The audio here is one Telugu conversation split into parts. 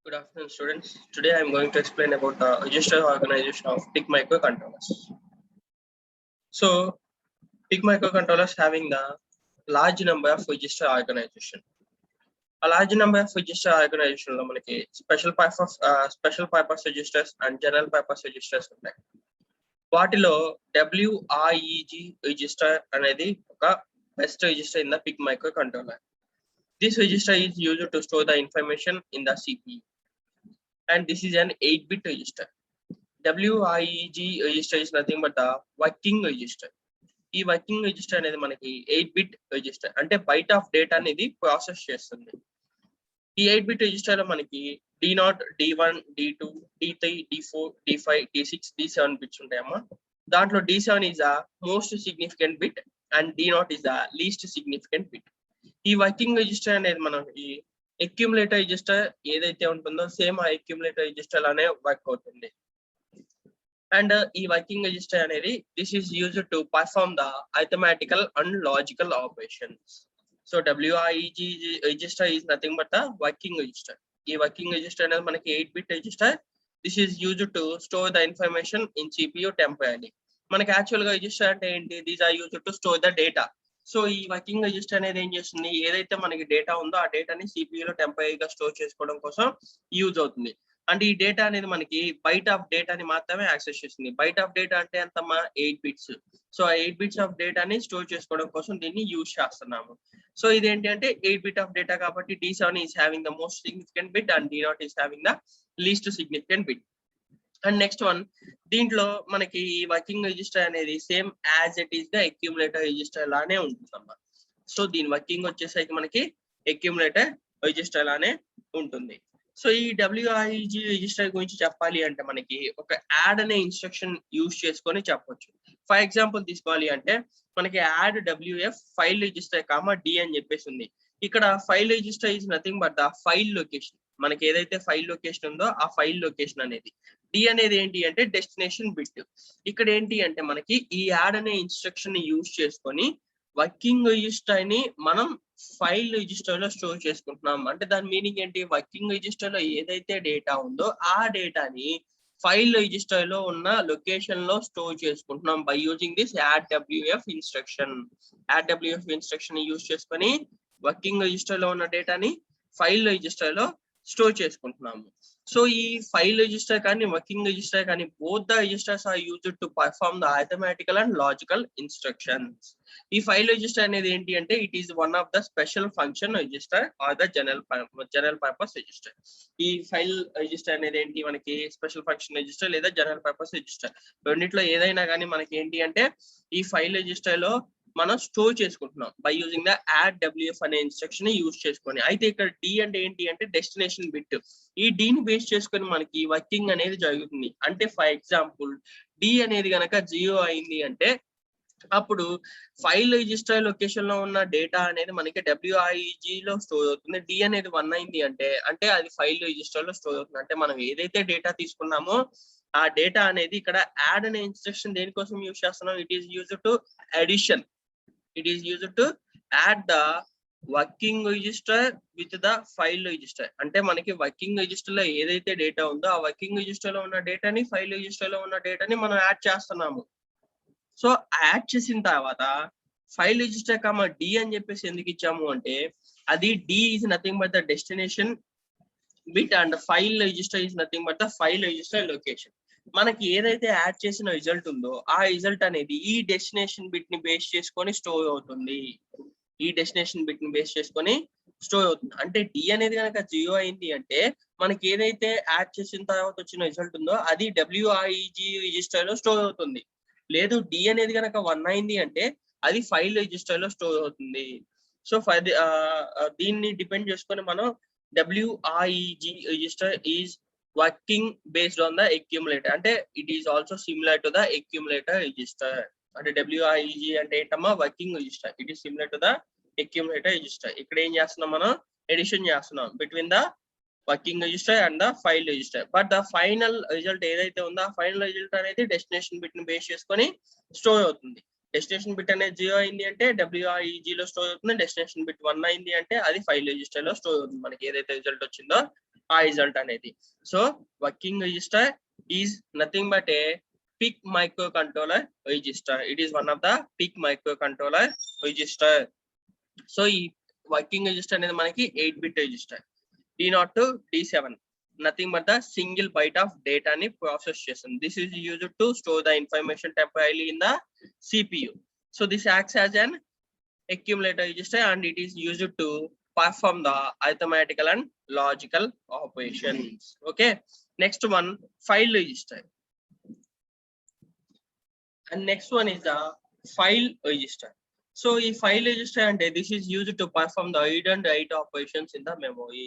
Good afternoon, students. Today I am going to explain about the register organization of PIC microcontrollers. So, PIC microcontrollers having the large number of register organization. A large number of register organization lo manaki special purpose registers and general purpose registers ఉంటాయి. వాటిలో WREG register అనేది ఒక best register in the PIC microcontroller. This register is used to store the information in the CPU. And this is an 8-bit register. WREG register is nothing but the working register. ఈ వర్కింగ్ రిజిస్టర్ అనేది మనకి 8-bit రిజిస్టర్ అంటే బైట్ ఆఫ్ డేటా అనేది ప్రాసెస్ చేస్తుంది. ఈ 8-bit రిజిస్టర్ లో మనకి D0, D1, D2, D3, D4, D5, D6, D7 bits ఉంటాయమ్మా. దాంట్లో D7 is the most significant bit and D0 is the least significant bit. ఈ వర్కింగ్ రిజిస్టర్ అనేది మనకి అక్యుములేటర్ రిజిస్టర్ ఏదైతే ఉంటుందో సేమ్ ఆ అక్యుములేటర్ రిజిస్టర్ లానే వర్క్ అవుతుంది. అండ్ ఈ వర్కింగ్ రిజిస్టర్ అనేది this is used to perform the arithmetical and logical operations. So WREG register is nothing but the working register. ఈ వర్కింగ్ రిజిస్టర్ అనేది మనకి 8-bit register. This is used to store the information in CPU temporary. మనకి యాక్చువల్ గా రిజిస్టర్ అంటే ఏంటి? These are used to store the data. So ఈ వర్కింగ్ రిజిస్టర్ అనేది ఏం చేస్తుంది? ఏదైతే మనకి డేటా ఉందో ఆ డేటాని సిపియూలో టెంపరీగా స్టోర్ చేసుకోవడం కోసం యూజ్ అవుతుంది. అంటే ఈ డేటా అనేది మనకి బైట్ ఆఫ్ డేటాని మాత్రమే యాక్సెస్ చేస్తుంది. బైట్ ఆఫ్ డేటా అంటే ఎంతమ్మా? 8 బిట్స్. సో ఆ 8 బిట్స్ ఆఫ్ డేటాని స్టోర్ చేసుకోవడం కోసం దీన్ని యూజ్ చేస్తున్నాము. సో ఇదేంటి అంటే 8 బిట్ ఆఫ్ డేటా కాబట్టి D7 is having the most significant bit and D0 is having the least significant bit. And next one, దీంట్లో మనకి ఈ వర్కింగ్ రిజిస్టర్ అనేది same as it is the accumulator register లానే ఉంటుందమ్మా. సో దీని వర్కింగ్ వచ్చేసరికి మనకి అక్యుములేటర్ రిజిస్టర్ లానే ఉంటుంది. సో ఈ WREG రిజిస్టర్ గురించి చెప్పాలి అంటే మనకి ఒక యాడ్ అనే ఇన్స్ట్రక్షన్ యూజ్ చేసుకొని చెప్పొచ్చు. ఫర్ ఎగ్జాంపుల్ తీసుకోవాలి అంటే మనకి add WF file register D అని చెప్పేసి ఉంది. ఇక్కడ file register is nothing but the file location. మనకి ఏదైతే ఫైల్ లొకేషన్ ఉందో ఆ ఫైల్ లొకేషన్ అనేది. D అనేది ఏంటి అంటే డెస్టినేషన్ బిట్. ఇక్కడ ఏంటి అంటే మనకి ఈ యాడ్ అనే ఇన్స్ట్రక్షన్ ని యూజ్ చేసుకొని వర్కింగ్ రిజిస్టర్ ని మనం ఫైల్ రిజిస్టర్ లో స్టోర్ చేసుకుంటున్నాం. అంటే దాని మీనింగ్ ఏంటి? వర్కింగ్ రిజిస్టర్ లో ఏదైతే డేటా ఉందో ఆ డేటాని ఫైల్ రిజిస్టర్ లో ఉన్న లొకేషన్ లో స్టోర్ చేసుకుంటున్నాం by using this add WF instruction. Add WF instruction ని యూజ్ చేసుకొని వర్కింగ్ రిజిస్టర్ లో ఉన్న డేటాని ఫైల్ రిజిస్టర్ లో స్టోర్ చేసుకుంటున్నాము. సో ఈ ఫైల్ రిజిస్టర్ కానీ వర్కింగ్ రిజిస్టర్ కానీ both the registers are used to perform the arithmetical and logical instructions. ఈ ఫైల్ రిజిస్టర్ అనేది ఏంటి అంటే it is one of the special function register or the general purpose register. ఈ ఫైల్ రిజిస్టర్ అనేది ఏంటి? మనకి స్పెషల్ ఫంక్షన్ రిజిస్టర్ లేదా జనరల్ పర్పస్ రిజిస్టర్. రెండిట్లో ఏదైనా కానీ మనకి ఏంటి అంటే ఈ ఫైల్ రిజిస్టర్ లో మనం స్టోర్ చేసుకుంటున్నాం by using the add WF అనే ఇన్స్ట్రక్షన్ యూజ్ చేసుకొని. అయితే ఇక్కడ D అంటే ఏంటి అంటే డెస్టినేషన్ బిట్. ఈ D ని బేస్ చేసుకొని మనకి వర్కింగ్ అనేది జరుగుతుంది. అంటే ఫర్ ఎగ్జాంపుల్ D అనేది గనక 0 అయింది అంటే అప్పుడు ఫైల్ రిజిస్టర్ లొకేషన్ లో ఉన్న డేటా అనేది మనకి WREG లో స్టోర్ అవుతుంది. D అనేది 1 అయింది అంటే అది ఫైల్ రిజిస్టర్ లో స్టోర్ అవుతుంది. అంటే మనం ఏదైతే డేటా తీసుకున్నామో ఆ డేటా అనేది ఇక్కడ యాడ్ అనే ఇన్స్ట్రక్షన్ దేనికోసం యూజ్ చేస్తున్నాం? It is used to addition. It is used to add the working register with the file register. అంటే మనకి వర్కింగ్ రిజిస్టర్ లో ఏదైతే డేటా ఉందో ఆ వర్కింగ్ రిజిస్టర్ లో ఉన్న డేటాని ఫైల్ రిజిస్టర్ లో ఉన్న డేటాని మనం యాడ్ చేస్తున్నాము. సో యాడ్ చేసిన తర్వాత ఫైల్ రిజిస్టర్ D అని చెప్పేసి ఎందుకు ఇచ్చాము అంటే అది D is nothing but the destination bit and file register is nothing but the file register location. మనకి ఏదైతే యాడ్ చేసిన రిజల్ట్ ఉందో ఆ రిజల్ట్ అనేది ఈ డెస్టినేషన్ బిట్ ని బేస్ చేసుకొని స్టోర్ అవుతుంది. ఈ డెస్టినేషన్ బిట్ ని బేస్ చేసుకొని స్టోర్ అవుతుంది. అంటే D అనేది కనుక 0 అయింది అంటే మనకి ఏదైతే యాడ్ చేసిన తర్వాత వచ్చిన రిజల్ట్ ఉందో అది WREG రిజిస్టర్ లో స్టోర్ అవుతుంది. లేదు D అనేది కనుక 1 అయింది అంటే అది ఫైల్ రిజిస్టర్ లో స్టోర్ అవుతుంది. సో దీన్ని డిపెండ్ చేసుకొని మనం WREG register is working based on the accumulator. అంటే it is also similar to the accumulator register. అంటే WREG అంటే ఏంటమ్మా? Working register. It is similar to the accumulator register. ఇక్కడ ఏం చేస్తున్నాం? మనం ఎడిషన్ చేస్తున్నాం between the working register and the file register. But the final result ఏదైతే ఉందో ఆ ఫైనల్ రిజల్ట్ అనేది డెస్టినేషన్ బిట్ ని బేస్ చేసుకొని స్టోర్ అవుతుంది. డెస్టినేషన్ బిట్ అనేది 0 అయింది అంటే WREG లో స్టోర్ అవుతుంది. డెస్టినేషన్ బిట్ 1 అయింది అంటే అది ఫైల్ రిజిస్టర్ లో స్టోర్ అవుతుంది. మనకి ఏదైతే రిజల్ట్ వచ్చిందో ఆ రిజల్ట్ అనేది. So working register is nothing but A PIC microcontroller register. It is one of the PIC microcontroller register. So ఈ వర్కింగ్ రిజిస్టర్ అనేది మనకి 8-bit register. D0 to D7 nothing but the single byte of data ni process చేస్తుంది. This is used to store the information temporarily in the CPU. So this acts as an accumulator register and it is used to perform the arithmetical and logical operations. Okay, next one, file register. And next one is the file register. So ఈ file register అంటే this is used to perform the read and write operations in the memory.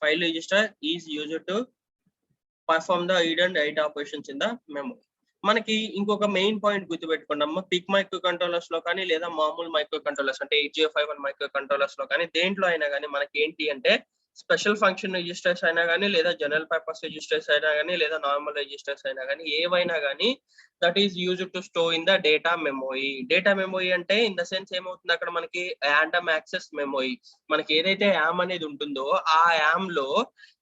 File register is used to perform the read and write operations in the memory. మనకి ఇంకొక మెయిన్ పాయింట్ గుర్తుపెట్టుకున్నాము, పిక్ మైక్రో కంట్రోలర్స్ లో కానీ లేదా మామూలు మైక్రో కంట్రోలర్స్ అంటే 8051 మైక్రో కంట్రోలర్స్ లో కానీ దేంట్లో అయినా కానీ మనకి ఏంటి అంటే స్పెషల్ ఫంక్షన్ రిజిస్టర్స్ అయినా కానీ లేదా జనరల్ పర్పస్ రిజిస్టర్స్ అయినా కానీ లేదా నార్మల్ రిజిస్టర్స్ అయినా కానీ ఏవైనా కానీ that is used to store in the data memory. Data memory అంటే ఇన్ ద సెన్స్ ఏమవుతుంది అక్కడ మనకి ర్యాండమ్ యాక్సెస్ మెమొరీ. మనకి ఏదైతే యామ్ అనేది ఉంటుందో ఆ యామ్ లో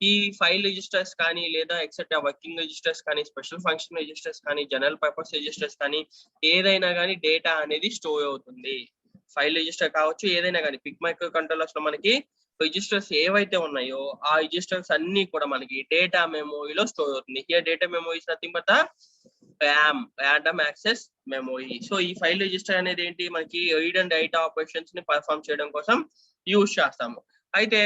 ఈ ఫైల్ రిజిస్టర్స్ కానీ లేదా ఎక్సెట్రా వర్కింగ్ రిజిస్టర్స్ కానీ స్పెషల్ ఫంక్షన్ రిజిస్టర్స్ కానీ జనరల్ పర్పస్ రిజిస్టర్స్ కానీ ఏదైనా కానీ డేటా అనేది స్టోర్ అవుతుంది. ఫైల్ రిజిస్టర్ కావచ్చు ఏదైనా కానీ పిక్ మైక్రో కంట్రోలర్స్ లో మనకి రిజిస్టర్స్ ఏవైతే ఉన్నాయో ఆ రిజిస్టర్స్ అన్ని కూడా మనకి డేటా మెమొరీలో స్టోర్ అవుతుంది. Here data memory is nothing but the RAM, random access memory. So ఈ ఫైల్ రిజిస్టర్ అనేది ఏంటి మనకి రీడ్ అండ్ రైట్ ఆపరేషన్స్ ని పర్ఫామ్ చేయడం కోసం యూజ్ చేస్తాము. అయితే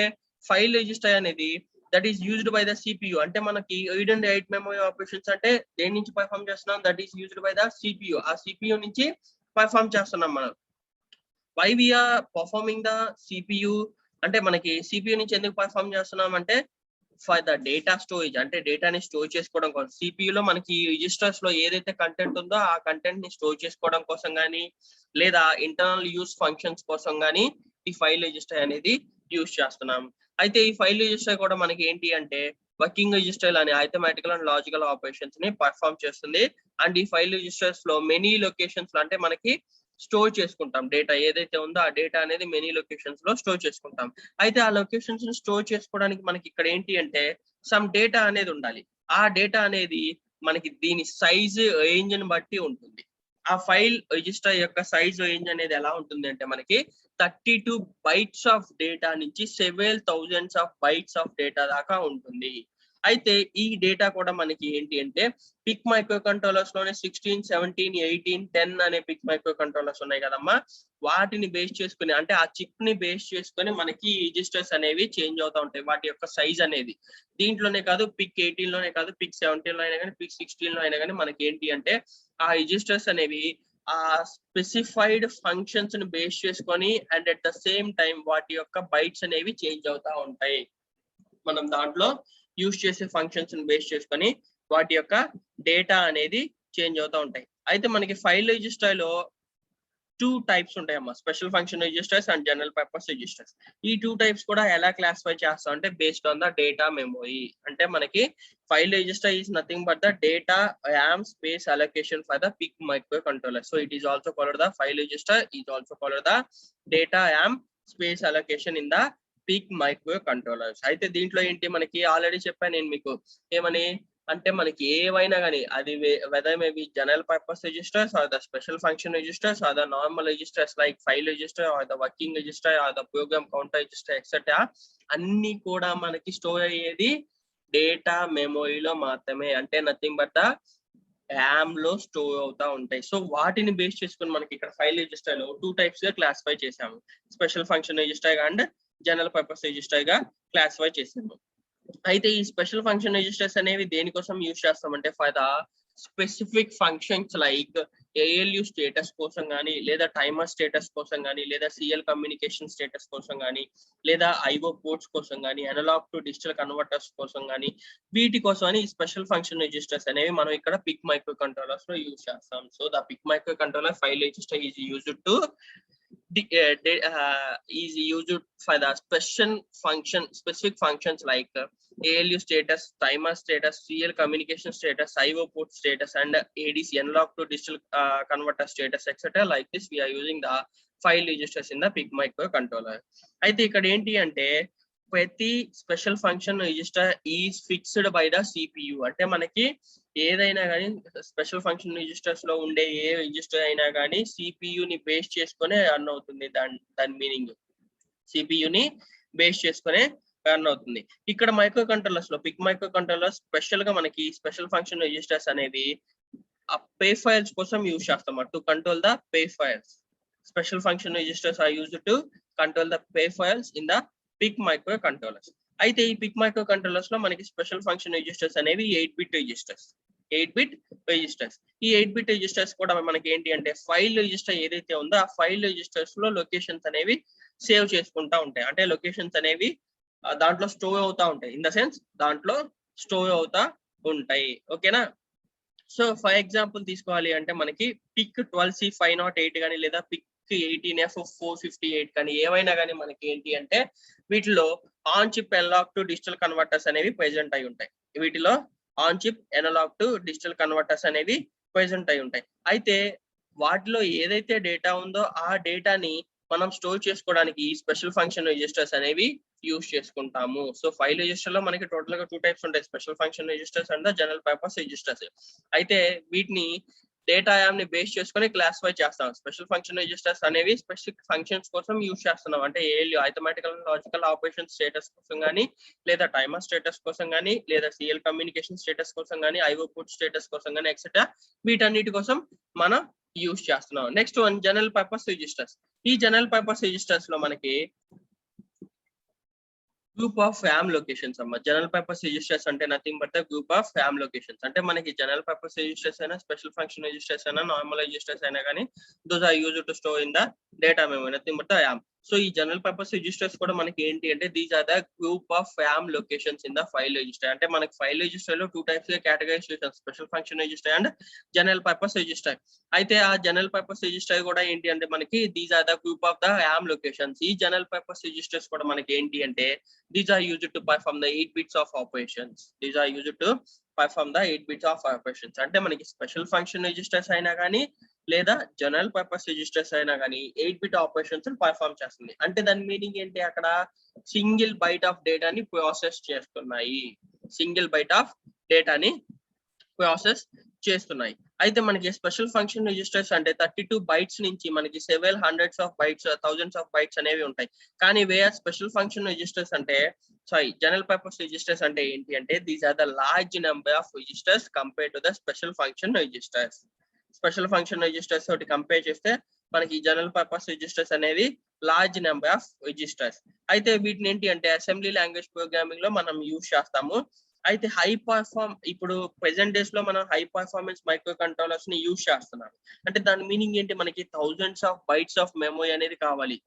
ఫైల్ రిజిస్టర్ అనేది that is used by the CPU. అంటే మనకి read and right memory operations అంటే దేని నుంచి పర్ఫామ్ చేస్తున్నాం, that is used by the CPU. ఆ CPU నుంచి పర్ఫామ్ చేస్తున్నాం మనం. Why we are performing the CPU అంటే మనకి CPU నుంచి ఎందుకు పర్ఫామ్ చేస్తున్నాం అంటే ఫర్ ద డేటా స్టోరేజ్, అంటే డేటాని స్టోర్ చేసుకోవడం కోసం. CPU లో మనకి రిజిస్టర్స్ లో ఏదైతే కంటెంట్ ఉందో ఆ కంటెంట్ ని స్టోర్ చేసుకోవడం కోసం కానీ లేదా ఇంటర్నల్ యూస్ ఫంక్షన్స్ కోసం కానీ ఈ ఫైల్ రిజిస్టర్ అనేది యూజ్ చేస్తున్నాం. అయితే ఈ ఫైల్ రిజిస్టర్ కూడా మనకి ఏంటి అంటే వర్కింగ్ రిజిస్టర్ అనే అరిథమెటికల్ అండ్ లాజికల్ ఆపరేషన్స్ ని పర్ఫామ్ చేస్తుంది. అండ్ ఈ ఫైల్ రిజిస్టర్స్ లో మెనీ లొకేషన్స్ లో అంటే మనకి స్టోర్ చేసుకుంటాం డేటా ఏదైతే ఉందో ఆ డేటా అనేది మెనీ లొకేషన్స్ లో స్టోర్ చేసుకుంటాం. అయితే ఆ లొకేషన్స్ ని స్టోర్ చేసుకోవడానికి మనకి ఇక్కడ ఏంటి అంటే సమ్ డేటా అనేది ఉండాలి. ఆ డేటా అనేది మనకి దీని సైజ్ రేంజ్ ని బట్టి ఉంటుంది. ఆ ఫైల్ రిజిస్టర్ యొక్క సైజ్ రేంజ్ అనేది ఎలా ఉంటుంది అంటే మనకి 32 bytes ఆఫ్ డేటా నుంచి several thousands of bytes of data దాకా ఉంటుంది. అయితే ఈ డేటా కూడా మనకి ఏంటి అంటే పిక్ మైక్రో కంట్రోలర్స్ లోనే 16, 17, 18, 10 అనే పిక్ మైక్రో కంట్రోలర్స్ ఉన్నాయి కదమ్మా, వాటిని బేస్ చేసుకుని అంటే ఆ చిప్ ని బేస్ చేసుకుని మనకి రిజిస్టర్స్ అనేవి చేంజ్ అవుతా ఉంటాయి వాటి యొక్క సైజ్ అనేది. దీంట్లోనే కాదు పిక్ 18 లోనే కాదు పిక్ 17 లో అయినా కానీ పిక్ 16 లో అయినా కానీ మనకి ఏంటి అంటే ఆ రిజిస్టర్స్ అనేవి ఆ స్పెసిఫైడ్ ఫంక్షన్స్ ని బేస్ చేసుకొని and at the same time వాటి యొక్క బైట్స్ అనేవి చేంజ్ అవుతా ఉంటాయి. మనం దాంట్లో యూజ్ చేసే ఫంక్షన్స్ ని బేస్ చేసుకొని వాటి యొక్క డేటా అనేది చేంజ్ అవుతూ ఉంటాయి. అయితే మనకి ఫైల్ రిజిస్టర్ లో 2 టైప్స్ ఉంటాయమ్మా, special function registers and general purpose registers. ఈ 2 టైప్స్ కూడా ఎలా క్లాసిఫై చేస్తాం అంటే based on the data memory. అంటే మనకి file register is nothing but the data RAM space allocation for the PIC microcontroller. So it is also called the file register, is also called the data RAM space allocation in the PIC microcontrollers. అయితే దీంట్లో ఏంటి మనకి ఆల్రెడీ చెప్పాను నేను మీకు ఏమని అంటే మనకి ఏవైనా కానీ అది whether maybe general purpose registers or the special function registers or the normal registers like file register or the working register or the program counter register etcetera అన్ని కూడా మనకి స్టోర్ అయ్యేది డేటా మెమొరీలో మాత్రమే. అంటే నథింగ్ బట్ ద RAM లో స్టోర్ అవుతా ఉంటాయి. సో వాటిని బేస్ చేసుకుని మనకి ఇక్కడ ఫైల్ రిజిస్టర్ లో 2 టైప్స్ గా క్లాసిఫై చేసాము, special function register and general purpose register గా క్లాసిఫై చేసాము. అయితే ఈ స్పెషల్ ఫంక్షన్ రిజిస్టర్స్ అనేవి దేనికోసం యూజ్ చేస్తామంటే for the specific functions like ALU status కోసం కానీ లేదా టైమర్ స్టేటస్ కోసం కానీ లేదా CL కమ్యూనికేషన్ స్టేటస్ కోసం కానీ లేదా IO పోర్ట్స్ కోసం కానీ అనలాగ్ టు డిజిటల్ కన్వర్టర్స్ కోసం కానీ వీటి కోసం అని ఈ స్పెషల్ ఫంక్షన్ రిజిస్టర్స్ అనేవి మనం ఇక్కడ పిక్ మైక్రో కంట్రోలర్స్ లో యూజ్ చేస్తాం. So the PIC micro controller file register is used to is used for the specific functions like ALU status, timer status, CL communication status, IO port status, and ADC analog to digital converter status, etc. Like this, we are using the file registers in the PIC microcontroller. అయితే ఇక్కడ ఏంటి అంటే ప్రతి special function register is fixed by the CPU. అంటే మనకి ఏదైనా కానీ స్పెషల్ ఫంక్షన్ రిజిస్టర్స్ లో ఉండే ఏ రిజిస్టర్ అయినా కానీ సిపియుని బేస్ చేసుకునే రన్ అవుతుంది. దాని మీనింగ్ సిపియుని బేస్ చేసుకునే రన్ అవుతుంది. ఇక్కడ మైక్రో కంట్రోలర్స్ లో పిక్ మైక్రో కంట్రోలర్ స్పెషల్ గా మనకి స్పెషల్ ఫంక్షన్ రిజిస్టర్స్ అనేది ఆ పే ఫైల్స్ కోసం యూజ్ చేస్తాం to control the peripherals. Special function registers are used to control the peripherals in the PIC micro controllers. అయితే ఈ పిక్ మైక్రో కంట్రోలర్స్ లో మనకి స్పెషల్ ఫంక్షన్ రిజిస్టర్స్ అనేవి 8-bit రిజిస్టర్స్. 8-bit registers. ఈ 8-bit రిజిస్టర్స్ కూడా మనకి ఏంటి అంటే ఫైల్ రిజిస్టర్ ఏదైతే ఉందో ఆ ఫైల్ రిజిస్టర్స్ లో లొకేషన్స్ అనేవి సేవ్ చేసుకుంటా ఉంటాయి. అంటే లొకేషన్స్ అనేవి దాంట్లో స్టోర్ అవుతా ఉంటాయి. ఇన్ ద సెన్స్ దాంట్లో స్టోర్ అవుతా ఉంటాయి. ఓకేనా? సో ఫర్ ఎగ్జాంపుల్ తీసుకోవాలి అంటే మనకి పిక్ 12C508 కానీ లేదా పిక్ 18F458 కానీ ఏవైనా కానీ మనకి ఏంటి అంటే వీటిలో on chip analogue to digital converters అనేవి ప్రెజెంట్ అయి ఉంటాయి. వీటిలో on chip analogue to digital converters అనేవి ప్రెజెంట్ అయి ఉంటాయి. అయితే వాటిలో ఏదైతే డేటా ఉందో ఆ డేటాని మనం స్టోర్ చేసుకోవడానికి స్పెషల్ ఫంక్షన్ రిజిస్టర్స్ అనేవి యూజ్ చేసుకుంటాము. సో ఫైల్ రిజిస్టర్ లో మనకి టోటల్ గా 2 టైప్స్ ఉంటాయి, special function registers and general purpose registers. అయితే వీటిని డేటా యామ్ ని బేస్ చేసుకొని క్లాసిఫై చేస్తాం. స్పెషల్ ఫంక్షన్ రిజిస్టర్స్ అనేవి స్పెసిఫిక్ ఫంక్షన్స్ కోసం యూజ్ చేస్తున్నాం. అంటే అథమెటికల్ లాజికల్ ఆపరేషన్ స్టేటస్ కోసం కానీ లేదా టైమర్ స్టేటస్ కోసం కానీ లేదా సిఎల్ కమ్యూనికేషన్ స్టేటస్ కోసం కానీ ఐఓ పుట్ స్టేటస్ కోసం కానీ ఎక్సెట్రా వీటన్నిటి కోసం మనం యూజ్ చేస్తున్నాం. Next one general purpose registers. ఈ జనరల్ పర్పస్ రిజిస్టర్స్ లో మనకి గ్రూప్ ఆఫ్ ఫ్యామ్ లొకేషన్స్ అమ్మ. జనరల్ పర్పస్ రిజిస్టర్స్ అంటే nothing but the group of RAM locations. అంటే మనకి జనరల్ పర్పస్ రిజిస్టర్స్ అయినా స్పెషల్ ఫంక్షన్ రిజిస్టర్స్ అయినా నార్మల్ రిజిస్టర్స్ అయినా కానీ those are used to store in the data memory nothing but the RAM. So ఈ జనరల్ పర్పస్ రిజిస్టర్స్ కూడా మనకి ఏంటి అంటే these are the group of RAM locations in the file register. అంటే మనకి ఫైల్ రిజిస్టర్ లో 2 టైప్స్ గా కేటగరైజ్ చేస్తాం, special function register and general purpose register. అయితే ఆ జనరల్ పర్పస్ రిజిస్టర్ కూడా ఏంటి అంటే మనకి these are the group of the RAM locations. ఈ జనరల్ పర్పస్ రిజిస్టర్స్ కూడా మనకి ఏంటి అంటే these are used to perform the 8 bits of operations. These are used to perform the 8 bits of operations. అంటే మనకి స్పెషల్ ఫంక్షన్ రిజిస్టర్స్ అయినా కానీ లేదా జనరల్ పర్పస్ రిజిస్టర్స్ అయినా కానీ 8-bit ఆపరేషన్స్ పర్ఫామ్ చేస్తుంది. అంటే దాని మీనింగ్ ఏంటి, అక్కడ సింగిల్ బైట్ ఆఫ్ డేటాని ప్రాసెస్ చేస్తున్నాయి. సింగిల్ బైట్ ఆఫ్ డేటాని ప్రాసెస్ చేస్తున్నాయి. అయితే మనకి స్పెషల్ ఫంక్షన్ రిజిస్టర్స్ అంటే 32 bytes నుంచి మనకి several hundreds of bytes thousands of bytes అనేవి ఉంటాయి. కానీ వేరే స్పెషల్ ఫంక్షన్ రిజిస్టర్స్ అంటే జనరల్ పర్పస్ రిజిస్టర్స్ అంటే ఏంటి అంటే these are the large number of registers compare to the special function registers. Special function registers తోటి కంపేర్ చేస్తే మనకి జనరల్ పర్పస్ రిజిస్టర్స్ అనేవి లార్జ్ నెంబర్ ఆఫ్ రిజిస్టర్స్. అయితే వీటిని ఏంటి అంటే అసెంబ్లీ లాంగ్వేజ్ ప్రోగ్రామింగ్ లో మనం యూజ్ చేస్తాము. అయితే ఇప్పుడు ప్రెసెంట్ డేస్ లో మనం హై పర్ఫార్మెన్స్ మైక్రో కంట్రోలర్స్ ని యూజ్ చేస్తున్నాం. అంటే దాని మీనింగ్ ఏంటి, మనకి thousands of bytes of memory అనేది కావాలి.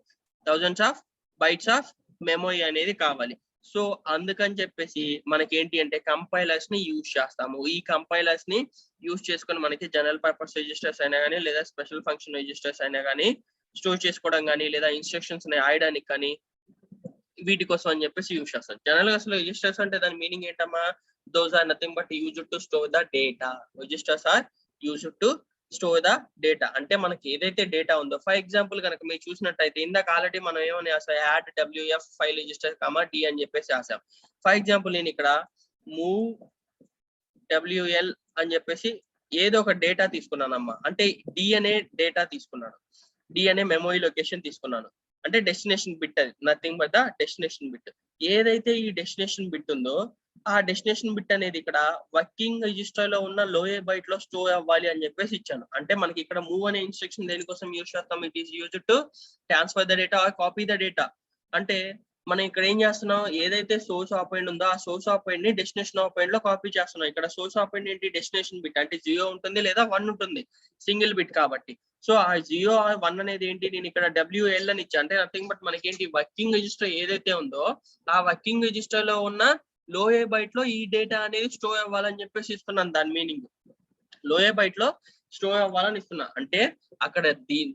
Thousands of bytes of memory అనేది కావాలి. సో అందుకని చెప్పేసి మనకి ఏంటి అంటే కంపైలర్స్ ని యూజ్ చేస్తాము. ఈ కంపైలర్స్ ని యూజ్ చేసుకొని మనకి జనరల్ పర్పస్ రిజిస్టర్స్ అయినా కానీ లేదా స్పెషల్ ఫంక్షన్ రిజిస్టర్స్ అయినా కానీ స్టోర్ చేసుకోవడం కానీ లేదా ఇన్స్ట్రక్షన్స్ ని రాయడానికి కానీ వీటి కోసం అని చెప్పేసి యూజ్ చేస్తాం. జనరల్ గా అసలు రిజిస్టర్స్ అంటే దాని మీనింగ్ ఏంటమ్మా, those are nothing but used to store the data. Registers are used to store the data. అంటే మనకి ఏదైతే డేటా ఉందో, ఫర్ ఎగ్జాంపుల్ కనుక మీరు చూసినట్టయితే ఇందాక ఆల్రెడీ మనం ఏమని రాసాం, add WF file register D అని చెప్పేసి రాసాం. ఫర్ ఎగ్జాంపుల్ నేను ఇక్కడ మూవ్ WL అని చెప్పేసి ఏదో ఒక డేటా తీసుకున్నానమ్మా. అంటే D అనే డేటా తీసుకున్నాను, D అనే మెమరీ లొకేషన్ తీసుకున్నాను. అంటే డెస్టినేషన్ బిట్, అది nothing but the destination bit. ఏదైతే ఈ డెస్టినేషన్ బిట్ ఉందో ఆ డెస్టినేషన్ బిట్ అనేది ఇక్కడ వర్కింగ్ రిజిస్టర్ లో ఉన్న లోయర్ బైట్ లో స్టోర్ అవ్వాలి అని చెప్పేసి ఇచ్చాను. అంటే మనకి ఇక్కడ మూవ్ అనే ఇన్స్ట్రక్షన్ దేనికోసం యూజ్ చేస్తాం, it is used to transfer the data or copy the data. అంటే మనం ఇక్కడ ఏం చేస్తున్నాం, ఏదైతే సోర్స్ ఆపరెండ్ ఉందో ఆ సోర్స్ ఆపరెండ్ ని డెస్టినేషన్ ఆపరెండ్ లో కాపీ చేస్తున్నాం. ఇక్కడ సోర్స్ ఆపరెండ్ ఏంటి, డెస్టినేషన్ బిట్. అంటే 0 ఉంటుంది లేదా 1 ఉంటుంది, సింగిల్ బిట్ కాబట్టి. సో ఆ 0 or 1 అనేది ఏంటి, నేను ఇక్కడ WL అని ఇచ్చా. అంటే నథింగ్ బట్ మనకి ఏంటి, వర్కింగ్ రిజిస్టర్ ఏదైతే ఉందో ఆ వర్కింగ్ రిజిస్టర్ లో ఉన్న లోయర్ బైట్ లో ఈ డేటా అనేది స్టోర్ అవ్వాలని చెప్పేసి ఇస్తున్నాను. దాని మీనింగ్ లోయర్ బైట్ లో స్టోర్ అవ్వాలని ఇస్తున్నా. అంటే అక్కడ